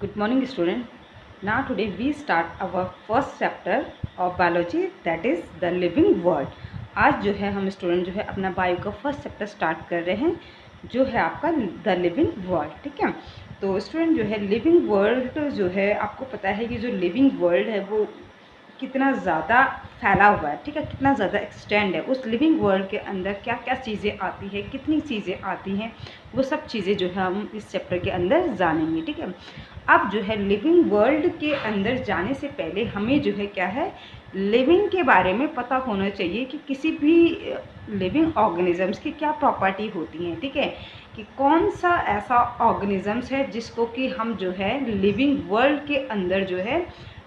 Good morning student. Now today we start our first chapter of biology, that is the living world. आज जो है हम student जो है अपना बायो का फर्स्ट चैप्टर स्टार्ट कर रहे हैं जो है आपका द लिविंग वर्ल्ड। ठीक है, तो स्टूडेंट जो है लिविंग वर्ल्ड जो है आपको पता है कि जो लिविंग वर्ल्ड है वो कितना ज़्यादा फैला हुआ है। ठीक है, कितना ज़्यादा एक्सटेंड है। उस लिविंग वर्ल्ड के अंदर क्या क्या चीज़ें आती है, कितनी चीज़ें आती हैं, वो सब चीज़ें जो है हम इस चैप्टर के अंदर जानेंगे। ठीक है, अब जो है लिविंग वर्ल्ड के अंदर जाने से पहले हमें जो है क्या है, लिविंग के बारे में पता होना चाहिए कि किसी भी लिविंग ऑर्गेनिजम्स की क्या प्रॉपर्टी होती हैं। ठीक है, कि कौन सा ऐसा ऑर्गेनिजम्स है जिसको कि हम जो है लिविंग वर्ल्ड के अंदर जो है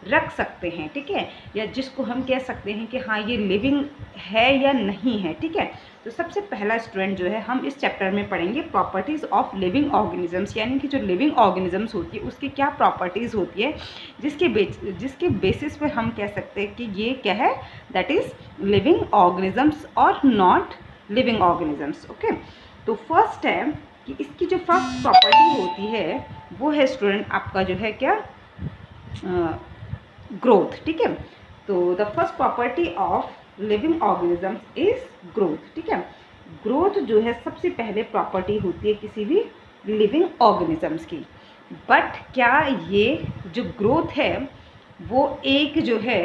रख सकते हैं। ठीक है, या जिसको हम कह सकते हैं कि हाँ ये लिविंग है या नहीं है। ठीक है, तो सबसे पहला स्टूडेंट जो है हम इस चैप्टर में पढ़ेंगे प्रॉपर्टीज़ ऑफ लिविंग ऑर्गेनिजम्स, यानी कि जो लिविंग ऑर्गेनिजम्स होती है उसकी क्या प्रॉपर्टीज़ होती है जिसके बेसिस पे हम कह सकते हैं कि ये क्या है, दैट इज़ लिविंग ऑर्गेनिजम्स और नॉट लिविंग ऑर्गेनिजम्स। ओके, तो फर्स्ट है कि इसकी जो फर्स्ट प्रॉपर्टी होती है वो है स्टूडेंट आपका जो है क्या, ग्रोथ। ठीक है, तो the first property of living organisms is growth. ठीक है, ग्रोथ जो है सबसे पहले प्रॉपर्टी होती है किसी भी लिविंग ऑर्गेनिजम्स की। बट क्या ये जो ग्रोथ है वो एक जो है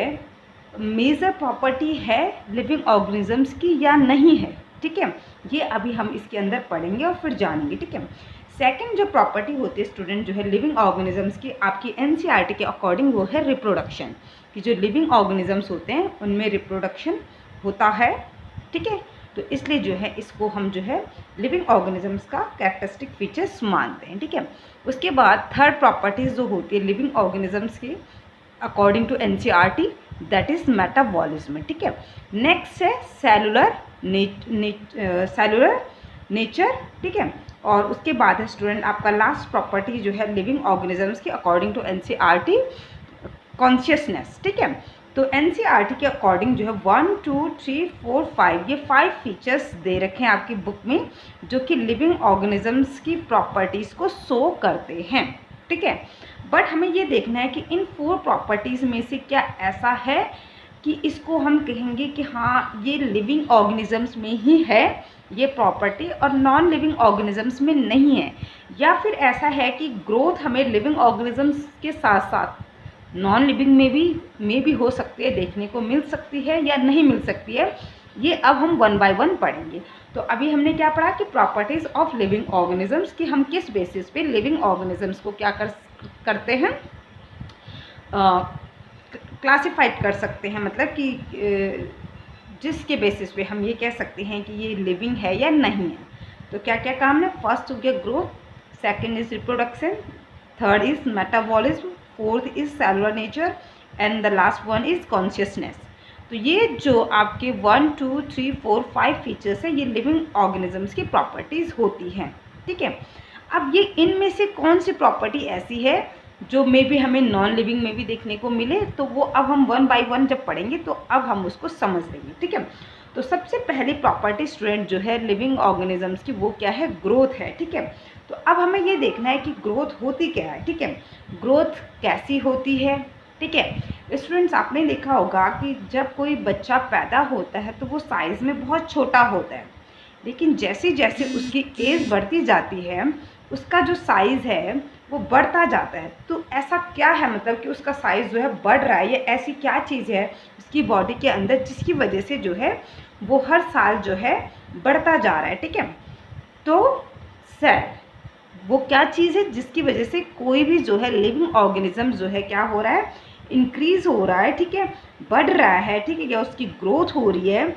मेजर प्रॉपर्टी है लिविंग ऑर्गेनिजम्स की या नहीं है। ठीक है, ये अभी हम इसके अंदर पढ़ेंगे और फिर जानेंगे। ठीक है, सेकंड जो प्रॉपर्टी होती है स्टूडेंट जो है लिविंग ऑर्गेनिजम्स की आपकी एनसीईआरटी के अकॉर्डिंग वो है रिप्रोडक्शन, कि जो लिविंग ऑर्गेनिजम्स होते हैं उनमें रिप्रोडक्शन होता है। ठीक है, तो इसलिए जो है इसको हम जो है लिविंग ऑर्गेनिजम्स का कैरेक्टरिस्टिक फीचर्स मानते हैं। ठीक है, उसके बाद थर्ड प्रॉपर्टीज जो होती है लिविंग ऑर्गेनिजम्स की according to NCERT, that is metabolism. ठीक है, नेक्स्ट है सेलुलर नेचर। ठीक है, और उसके बाद है स्टूडेंट आपका लास्ट प्रॉपर्टी जो है लिविंग ऑर्गेनिजम्स की अकॉर्डिंग टू एनसीईआरटी कॉन्शियसनेस। ठीक है, तो एनसीईआरटी के अकॉर्डिंग जो है 1 2 3 4 5 ये 5 फीचर्स दे रखे हैं आपकी बुक में जो कि लिविंग ऑर्गेनिजम्स की प्रॉपर्टीज़ को शो करते हैं। ठीक है, बट हमें ये देखना है कि इन 4 प्रॉपर्टीज़ में से क्या ऐसा है कि इसको हम कहेंगे कि हाँ ये लिविंग ऑर्गेनिजम्स में ही है ये प्रॉपर्टी और नॉन लिविंग ऑर्गेनिजम्स में नहीं है, या फिर ऐसा है कि ग्रोथ हमें लिविंग ऑर्गेनिजम्स के साथ साथ नॉन लिविंग में भी हो सकती है, देखने को मिल सकती है या नहीं मिल सकती है। ये अब हम 1 बाय 1 पढ़ेंगे। तो अभी हमने क्या पढ़ा कि प्रॉपर्टीज़ ऑफ लिविंग ऑर्गेनिजम्स कि हम किस बेसिस पे लिविंग ऑर्गेनिजम्स को क्या करते हैं, क्लासिफाइड कर सकते हैं, मतलब कि जिसके बेसिस पे हम ये कह सकते हैं कि ये लिविंग है या नहीं है। तो क्या क्या काम है, फर्स्ट हो गया growth, second is reproduction, third is metabolism, fourth is cellular nature and the last one is consciousness. तो ये जो आपके 1 2 3 4 5 फीचर्स है ये लिविंग ऑर्गेनिजम्स की प्रॉपर्टीज़ होती हैं। ठीक है, अब ये इनमें से कौन सी प्रॉपर्टी ऐसी है जो मे भी हमें नॉन लिविंग में भी देखने को मिले, तो वो अब हम 1 बाय 1 जब पढ़ेंगे तो अब हम उसको समझ लेंगे। ठीक है, तो सबसे पहली प्रॉपर्टी स्टूडेंट जो है लिविंग ऑर्गेनिजम्स की वो क्या है, ग्रोथ है। ठीक है, तो अब हमें ये देखना है कि ग्रोथ होती क्या है। ठीक है, ग्रोथ कैसी होती है। ठीक है, स्टूडेंट्स आपने देखा होगा कि जब कोई बच्चा पैदा होता है तो वो साइज़ में बहुत छोटा होता है, लेकिन जैसे जैसे उसकी एज बढ़ती जाती है उसका जो साइज़ है वो बढ़ता जाता है। तो ऐसा क्या है, मतलब कि उसका साइज़ जो है बढ़ रहा है, या ऐसी क्या चीज़ है उसकी बॉडी के अंदर जिसकी वजह से जो है वो हर साल जो है बढ़ता जा रहा है। ठीक है, तो सेल वो क्या चीज़ है जिसकी वजह से कोई भी जो है लिविंग ऑर्गेनिज्म जो है क्या हो रहा है, इंक्रीज़ हो रहा है। ठीक है, बढ़ रहा है। ठीक है, या उसकी ग्रोथ हो रही है,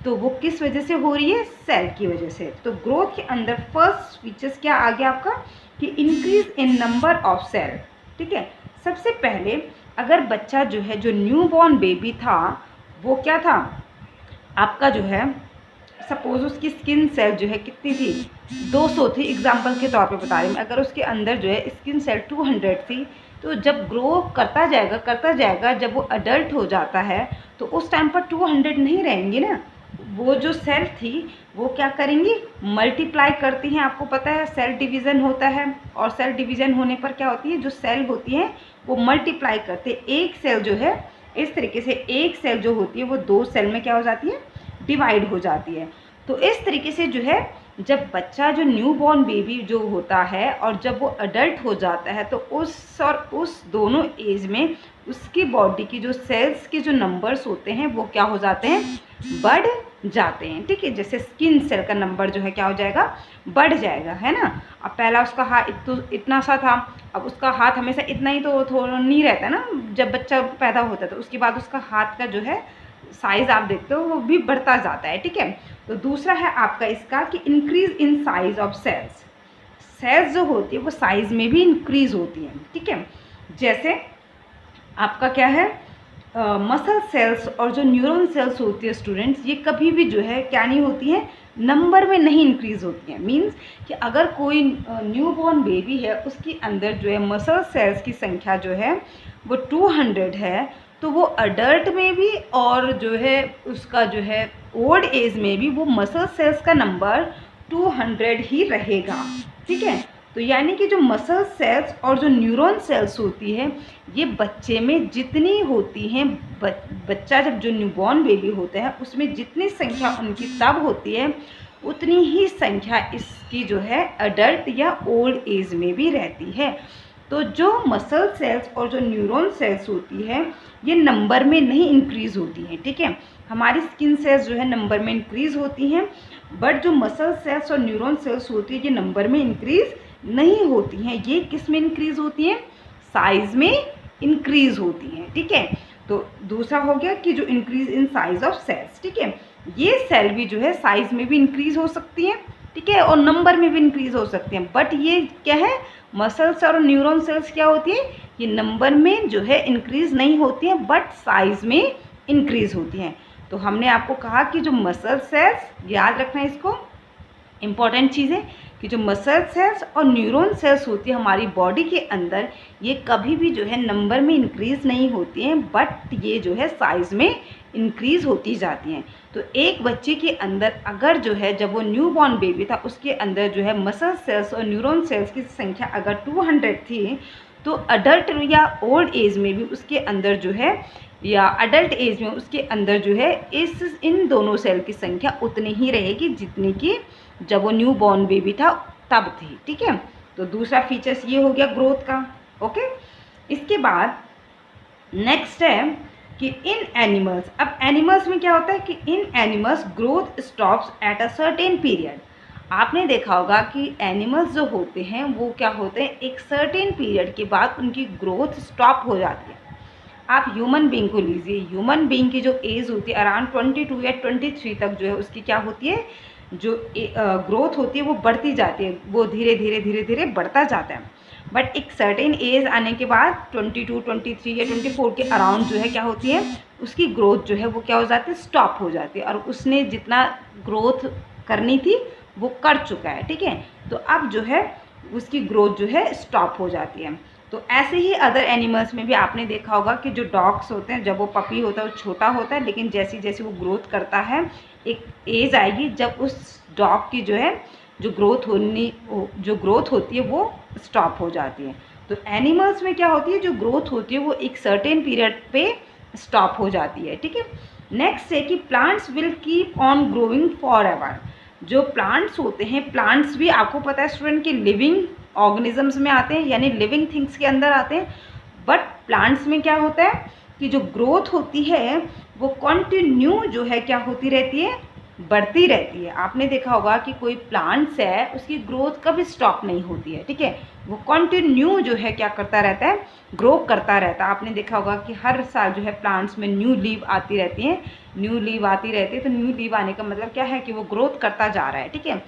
तो वो किस वजह से हो रही है, सेल की वजह से। तो ग्रोथ के अंदर फर्स्ट फीचर्स क्या आ गया आपका कि increase in number of cell. ठीक है, सबसे पहले अगर बच्चा जो है जो न्यू बॉर्न बेबी था वो क्या था आपका जो है, सपोज उसकी स्किन सेल जो है कितनी थी, 200 थी, एग्जाम्पल के तौर पे बता रही हूँ। अगर उसके अंदर जो है स्किन सेल 200 थी, तो जब ग्रो करता जाएगा जब वो अडल्ट हो जाता है तो उस टाइम पर 200 नहीं रहेंगे ना, वो जो सेल थी वो क्या करेंगी, मल्टीप्लाई करती हैं। आपको पता है सेल डिवीज़न होता है, और सेल डिवीज़न होने पर क्या होती है, जो सेल होती हैं वो मल्टीप्लाई करते हैं। एक सेल जो है इस तरीके से, एक सेल जो होती है वो 2 सेल में क्या हो जाती है, डिवाइड हो जाती है। तो इस तरीके से जो है जब बच्चा, जो न्यू बॉर्न बेबी जो होता है, और जब वो अडल्ट हो जाता है, तो उस दोनों एज में उसकी बॉडी की जो सेल्स के जो नंबर्स होते हैं वो क्या हो जाते हैं, बढ़ जाते हैं। ठीक है, जैसे स्किन सेल का नंबर जो है क्या हो जाएगा, बढ़ जाएगा, है ना। अब पहला उसका हाथ इतना सा था, अब उसका हाथ हमेशा इतना ही तो थोड़ा नहीं रहता ना जब बच्चा पैदा होता है, तो उसके बाद उसका हाथ का जो है साइज़ आप देखते हो वो भी बढ़ता जाता है। ठीक है, तो दूसरा है आपका इसका कि increase in size of cells. Cells जो होती है वो साइज़ में भी इंक्रीज होती हैं। ठीक है, जैसे आपका क्या है, मसल सेल्स और जो न्यूरॉन सेल्स होती है स्टूडेंट्स, ये कभी भी जो है क्या नहीं होती हैं, नंबर में नहीं इंक्रीज़ होती हैं। मींस कि अगर कोई न्यू बॉर्न बेबी है, उसके अंदर जो है मसल सेल्स की संख्या जो है वो 200 है, तो वो अडल्ट में भी और जो है उसका जो है ओल्ड एज में भी वो मसल सेल्स का नंबर 200 ही रहेगा। ठीक है, तो यानी कि जो मसल सेल्स और जो न्यूरॉन सेल्स होती है, ये बच्चे में जितनी होती हैं, बच्चा जब जो न्यूबॉर्न बेबी होता है उसमें जितनी संख्या उनकी तब होती है, उतनी ही संख्या इसकी जो है अडल्ट या ओल्ड एज में भी रहती है। तो जो मसल सेल्स और जो न्यूरॉन सेल्स होती है ये नंबर में नहीं इंक्रीज़ होती हैं। ठीक है, हमारी स्किन सेल्स जो है नंबर में इंक्रीज़ होती हैं, बट जो मसल सेल्स और न्यूरॉन सेल्स होती है ये नंबर में इंक्रीज़ नहीं होती हैं। ये किस में इंक्रीज़ होती हैं, साइज़ में इंक्रीज़ होती हैं। ठीक है, तो दूसरा हो गया कि जो increase in size of cells. ठीक है, ये सेल भी जो है साइज़ में भी इंक्रीज़ हो सकती हैं। ठीक है, और नंबर में भी इंक्रीज़ हो सकती हैं, बट ये क्या है, मसल्स और न्यूरॉन सेल्स क्या होती है, ये नंबर में जो है इंक्रीज़ नहीं होती हैं, बट साइज़ में इंक्रीज़ होती हैं। तो हमने आपको कहा कि जो मसल सेल्स, याद रखना है इसको, इम्पॉर्टेंट चीज़ है कि जो मसल सेल्स और न्यूरॉन सेल्स होती है हमारी बॉडी के अंदर, ये कभी भी जो है नंबर में इंक्रीज़ नहीं होती हैं, बट ये जो है साइज़ में इंक्रीज़ होती जाती हैं। तो एक बच्चे के अंदर अगर जो है, जब वो न्यू बॉर्न बेबी था, उसके अंदर जो है मसल सेल्स और न्यूरॉन सेल्स की संख्या अगर 200 थी, तो अडल्ट या ओल्ड एज में भी उसके अंदर जो है, या अडल्ट एज में उसके अंदर जो है इन दोनों सेल की संख्या उतनी ही रहेगी जितनी कि जब वो न्यू बॉर्न बेबी था तब थी। ठीक है, तो दूसरा फीचर्स ये हो गया ग्रोथ का। ओके, इसके बाद नेक्स्ट है कि इन एनिमल्स, अब एनिमल्स में क्या होता है कि इन animals growth stops at a certain period. आपने देखा होगा कि एनिमल्स जो होते हैं वो क्या होते हैं, एक सर्टेन पीरियड के बाद उनकी ग्रोथ स्टॉप हो जाती है। आप ह्यूमन बीइंग को लीजिए, ह्यूमन बीइंग की जो एज होती है अराउंड 22 या 23 तक जो है उसकी क्या होती है, जो ग्रोथ होती है वो बढ़ती जाती है, वो धीरे धीरे धीरे धीरे बढ़ता जाता है। बट एक सर्टेन एज आने के बाद 22, 23 या 24 के अराउंड जो है क्या होती है, उसकी ग्रोथ जो है वो क्या हो जाती है, स्टॉप हो जाती है, और उसने जितना ग्रोथ करनी थी वो कर चुका है। ठीक है, तो अब जो है उसकी ग्रोथ जो है स्टॉप हो जाती है। तो ऐसे ही अदर एनिमल्स में भी आपने देखा होगा कि जो डॉग्स होते हैं, जब वो पपी होता है वो छोटा होता है, लेकिन जैसे जैसे वो ग्रोथ करता है, एक एज आएगी जब उस डॉग की जो है जो ग्रोथ होती है वो स्टॉप हो जाती है। तो एनिमल्स में क्या होती है, जो ग्रोथ होती है वो एक सर्टेन पीरियड पे स्टॉप हो जाती है। ठीक है, नेक्स्ट है कि plants will keep on growing for ever. जो प्लांट्स होते हैं, प्लांट्स भी आपको पता है स्टूडेंट कि लिविंग ऑर्गेनिजम्स में आते हैं, यानी लिविंग थिंग्स के अंदर आते हैं। बट प्लांट्स में क्या होता है कि जो ग्रोथ होती है वो कंटिन्यू जो है क्या होती रहती है, बढ़ती रहती है। आपने देखा होगा कि कोई प्लांट्स है उसकी ग्रोथ कभी स्टॉप नहीं होती है। ठीक है, वो कंटिन्यू जो है क्या करता रहता है, ग्रो करता रहता है। आपने देखा होगा कि हर साल जो है प्लांट्स में न्यू लीव आती रहती है, न्यू लीव आती रहती है। तो न्यू लीव आने का मतलब क्या है कि वो ग्रोथ करता जा रहा है। ठीक है,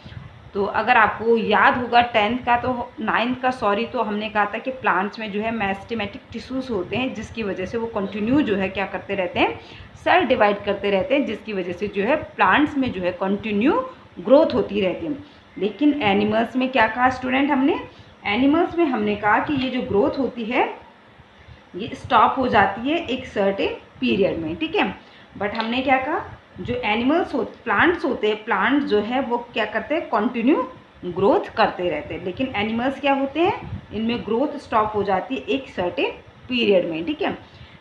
तो अगर आपको याद होगा 10th का, तो 9th का सॉरी, तो हमने कहा था कि प्लांट्स में जो है मेरिस्टेमेटिक टिश्यूज़ होते हैं, जिसकी वजह से वो कंटिन्यू जो है क्या करते रहते हैं, सेल डिवाइड करते रहते हैं, जिसकी वजह से जो है प्लांट्स में जो है कंटिन्यू ग्रोथ होती रहती है। लेकिन एनिमल्स में क्या कहा स्टूडेंट हमने, एनिमल्स में हमने कहा कि ये जो ग्रोथ होती है ये स्टॉप हो जाती है एक सर्टेन पीरियड में। ठीक है, बट हमने क्या कहा, जो एनिमल्स प्लांट्स होते हैं, प्लांट्स जो है वो क्या करते हैं, कंटिन्यू ग्रोथ करते रहते हैं। लेकिन एनिमल्स क्या होते हैं, इनमें ग्रोथ स्टॉप हो जाती है एक सर्टेन पीरियड में, ठीक है।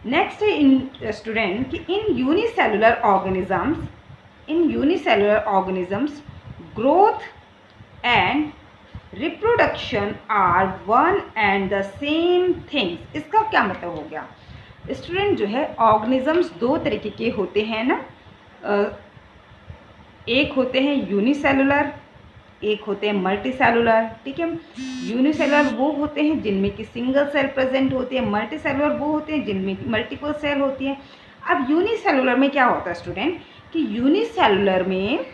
नेक्स्ट है इन स्टूडेंट कि in unicellular organisms growth and reproduction are one and the same things. इसका क्या मतलब हो गया स्टूडेंट, जो है ऑर्गेनिजम्स दो तरीके के होते हैं ना, एक होते हैं यूनिसेलुलर, एक होते हैं मल्टीसेलुलर, ठीक है। यूनिसेलुलर वो होते हैं जिनमें कि सिंगल सेल प्रेजेंट होती है, मल्टीसेलुलर वो होते हैं जिनमें मल्टीपल सेल होती है। अब यूनिसेलुलर में क्या होता है स्टूडेंट कि यूनिसेलुलर में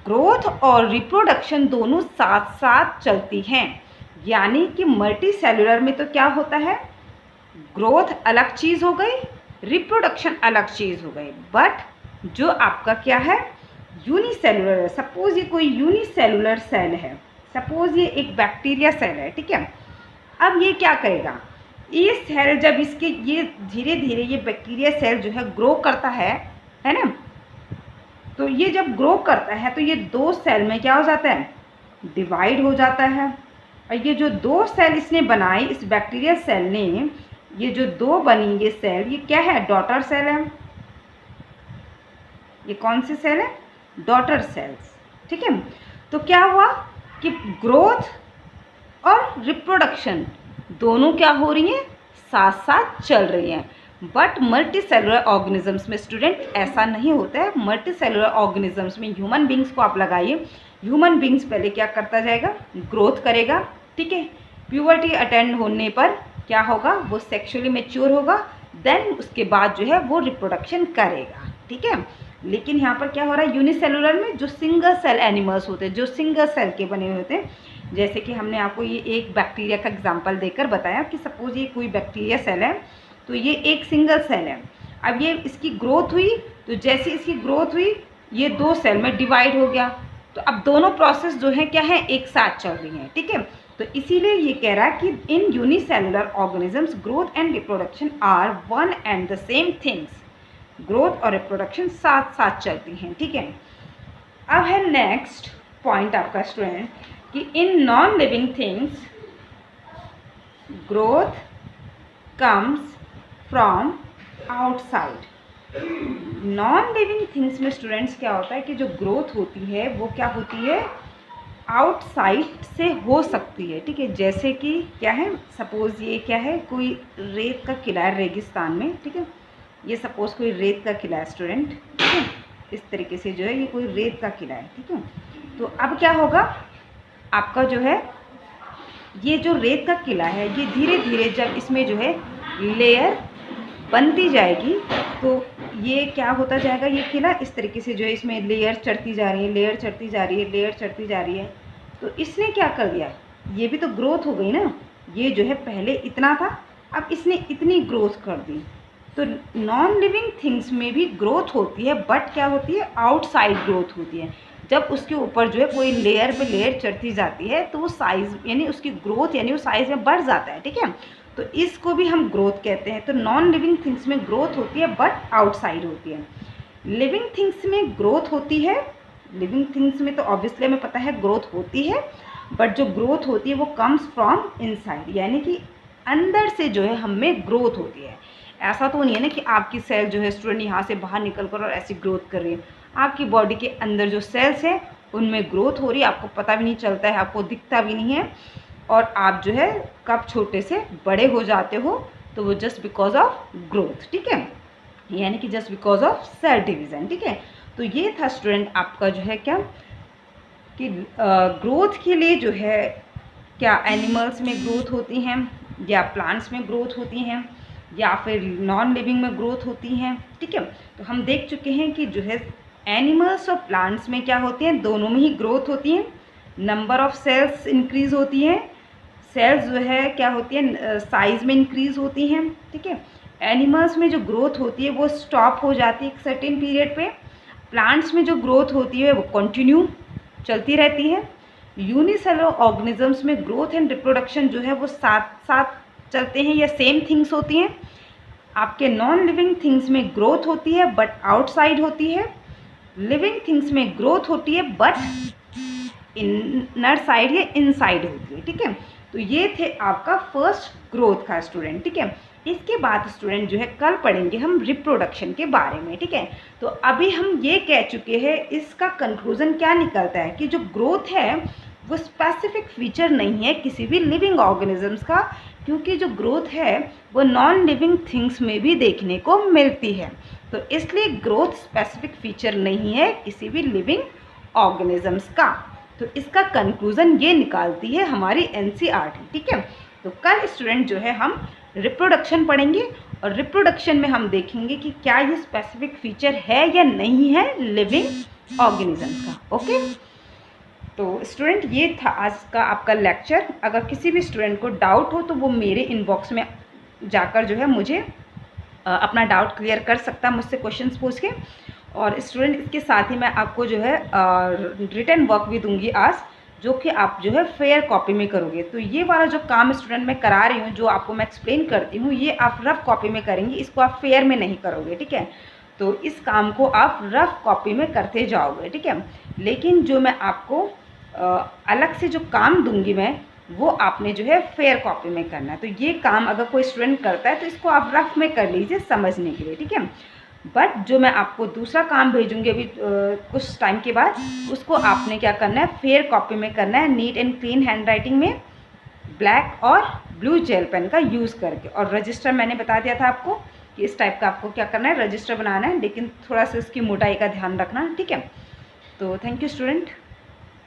ग्रोथ और रिप्रोडक्शन दोनों साथ साथ चलती हैं, यानी कि मल्टीसेलुलर में तो क्या होता है, ग्रोथ अलग चीज़ हो गई, रिप्रोडक्शन अलग चीज़ हो गई। बट जो आपका क्या है, यूनिसेलुलर है। सपोज ये कोई यूनिसेलुलर सेल है, सपोज ये एक बैक्टीरिया सेल है, ठीक है। अब ये क्या करेगा, ये सेल जब इसके ये धीरे धीरे ये बैक्टीरिया सेल जो है ग्रो करता है ना, तो ये जब ग्रो करता है तो ये दो सेल में क्या हो जाता है, डिवाइड हो जाता है। और ये जो दो सेल इसने बनाई, इस बैक्टीरिया सेल ने, ये जो दो बनी ये सेल, ये क्या है, डॉटर सेल है। ये कौन सी सेल है, डॉटर सेल्स, ठीक है। तो क्या हुआ कि ग्रोथ और रिप्रोडक्शन दोनों क्या हो रही हैं, साथ साथ चल रही हैं। बट मल्टी सेलुलर ऑर्गेनिजम्स में स्टूडेंट ऐसा नहीं होता है। मल्टी सेलुलर ऑर्गेनिजम्स में ह्यूमन बींग्स को आप लगाइए, ह्यूमन बींग्स पहले क्या करता जाएगा, ग्रोथ करेगा, ठीक है। प्यूबर्टी अटेंड होने पर क्या होगा, वो सेक्सुअली मैच्योर होगा, देन उसके बाद जो है वो रिप्रोडक्शन करेगा, ठीक है। लेकिन यहाँ पर क्या हो रहा है, यूनिसेलुलर में जो सिंगल सेल एनिमल्स होते हैं, जो सिंगल सेल के बने हुए होते हैं, जैसे कि हमने आपको ये एक बैक्टीरिया का एग्जांपल देकर बताया कि सपोज ये कोई बैक्टीरिया सेल है, तो ये एक सिंगल सेल है। अब ये इसकी ग्रोथ हुई, तो जैसे इसकी ग्रोथ हुई ये दो सेल में डिवाइड हो गया, तो अब दोनों प्रोसेस जो है क्या है, एक साथ चल रही हैं, ठीक है। तो इसीलिए ये कह रहा है कि in unicellular organisms growth and reproduction are one and the same things. Growth और रिप्रोडक्शन साथ साथ चलती हैं, ठीक है। अब है नेक्स्ट पॉइंट आपका स्टूडेंट कि in non living things growth comes from outside. Non living things में स्टूडेंट्स क्या होता है कि जो ग्रोथ होती है वो क्या होती है, आउटसाइड से हो सकती है, ठीक है। जैसे कि क्या है, सपोज ये क्या है, कोई रेत का किला है रेगिस्तान में, ठीक है। ये सपोज कोई रेत का किला है स्टूडेंट, ठीक है। इस तरीके से जो है ये कोई रेत का किला है, ठीक है। तो अब क्या होगा, आपका जो है ये जो रेत का किला है, ये धीरे धीरे जब इसमें जो है लेयर बनती जाएगी, तो ये क्या होता जाएगा, ये किला इस तरीके से जो है इसमें लेयर चढ़ती जा रही है, लेयर चढ़ती जा रही है, लेयर चढ़ती जा रही है। तो इसने क्या कर दिया, ये भी तो ग्रोथ हो गई ना, ये जो है पहले इतना था, अब इसने इतनी ग्रोथ कर दी। तो नॉन लिविंग थिंग्स में भी ग्रोथ होती है, बट क्या होती है, आउटसाइड ग्रोथ होती है। जब उसके ऊपर जो है कोई लेयर पे लेयर चढ़ती जाती है तो वो साइज़ यानी उसकी ग्रोथ यानी वो साइज़ में बढ़ जाता है, ठीक है। तो इसको भी हम ग्रोथ कहते हैं। तो नॉन लिविंग थिंग्स में ग्रोथ होती है बट आउटसाइड होती है। लिविंग थिंग्स में ग्रोथ होती है, लिविंग थिंग्स में तो ऑब्वियसली हमें पता है ग्रोथ होती है, बट जो ग्रोथ होती है वो कम्स फ्रॉम इनसाइड, यानी कि अंदर से जो है हमें ग्रोथ होती है। ऐसा तो नहीं है ना कि आपकी सेल जो है स्टूडेंट यहाँ से बाहर निकल कर और ऐसी ग्रोथ कर रही है। आपकी बॉडी के अंदर जो सेल्स हैं उनमें ग्रोथ हो रही है, आपको पता भी नहीं चलता है, आपको दिखता भी नहीं है, और आप जो है कब छोटे से बड़े हो जाते हो तो वो जस्ट बिकॉज ऑफ ग्रोथ, ठीक है, यानी कि just because of cell division, ठीक है। तो ये था स्टूडेंट आपका जो है क्या कि ग्रोथ के लिए जो है क्या एनिमल्स में ग्रोथ होती हैं या प्लांट्स में ग्रोथ होती हैं या फिर नॉन लिविंग में ग्रोथ होती हैं, ठीक है। तो हम देख चुके हैं कि जो है एनिमल्स और प्लांट्स में क्या होती हैं, दोनों में ही ग्रोथ होती है, नंबर ऑफ सेल्स इंक्रीज़ होती है, सेल्स जो है क्या होती है साइज़ में इंक्रीज़ होती हैं, ठीक है। एनिमल्स में जो ग्रोथ होती है वो स्टॉप हो जाती है एक सर्टेन पीरियड पे, प्लांट्स में जो ग्रोथ होती है वो कंटिन्यू चलती रहती है। यूनिसेलुलर ऑर्गेनिजम्स में ग्रोथ एंड रिप्रोडक्शन जो है वो साथ साथ चलते हैं या सेम थिंग्स होती हैं। आपके नॉन लिविंग थिंग्स में ग्रोथ होती है बट आउटसाइड होती है, लिविंग थिंग्स में ग्रोथ होती है बट इनर साइड या इनसाइड होती है, ठीक है। तो ये थे आपका फर्स्ट ग्रोथ का स्टूडेंट, ठीक है। इसके बाद स्टूडेंट जो है कल पढ़ेंगे हम रिप्रोडक्शन के बारे में, ठीक है। तो अभी हम ये कह चुके हैं, इसका कंक्लूजन क्या निकलता है कि जो ग्रोथ है वो स्पेसिफिक फीचर नहीं है किसी भी लिविंग ऑर्गेनिजम्स का, क्योंकि जो ग्रोथ है वो नॉन लिविंग थिंग्स में भी देखने को मिलती है। तो इसलिए ग्रोथ स्पेसिफिक फीचर नहीं है किसी भी लिविंग ऑर्गेनिजम्स का। तो इसका कंक्लूजन ये निकालती है हमारी एनसीईआरटी, ठीक है। तो कल स्टूडेंट जो है हम रिप्रोडक्शन पढ़ेंगे और रिप्रोडक्शन में हम देखेंगे कि क्या ये स्पेसिफिक फीचर है या नहीं है लिविंग ऑर्गेनिजम्स का। ओके, तो स्टूडेंट ये था आज का आपका लेक्चर। अगर किसी भी स्टूडेंट को डाउट हो तो वो मेरे इनबॉक्स में जाकर जो है मुझे अपना डाउट क्लियर कर सकता है मुझसे क्वेश्चंस पूछ के। और स्टूडेंट इसके साथ ही मैं आपको जो है रिटन वर्क भी दूंगी आज, जो कि आप जो है फेयर कॉपी में करोगे। तो ये वाला जो काम स्टूडेंट मैं करा रही हूँ, जो आपको मैं एक्सप्लेन करती हूँ, ये आप रफ कॉपी में करेंगे, इसको आप फेयर में नहीं करोगे, ठीक है। तो इस काम को आप रफ कॉपी में करते जाओगे, ठीक है। लेकिन जो मैं आपको अलग से जो काम दूंगी मैं, वो आपने जो है फेयर कॉपी में करना है। तो ये काम अगर कोई स्टूडेंट करता है तो इसको आप रफ में कर लीजिए समझने के लिए, ठीक है। बट जो मैं आपको दूसरा काम भेजूंगी अभी कुछ टाइम के बाद, उसको आपने क्या करना है, फेयर कॉपी में करना है, neat and clean hand writing में, ब्लैक और ब्लू जेल पेन का यूज़ करके। और रजिस्टर मैंने बता दिया था आपको कि इस टाइप का आपको क्या करना है, रजिस्टर बनाना है, लेकिन थोड़ा सा इसकी मोटाई का ध्यान रखना, ठीक है। तो थैंक यू स्टूडेंट।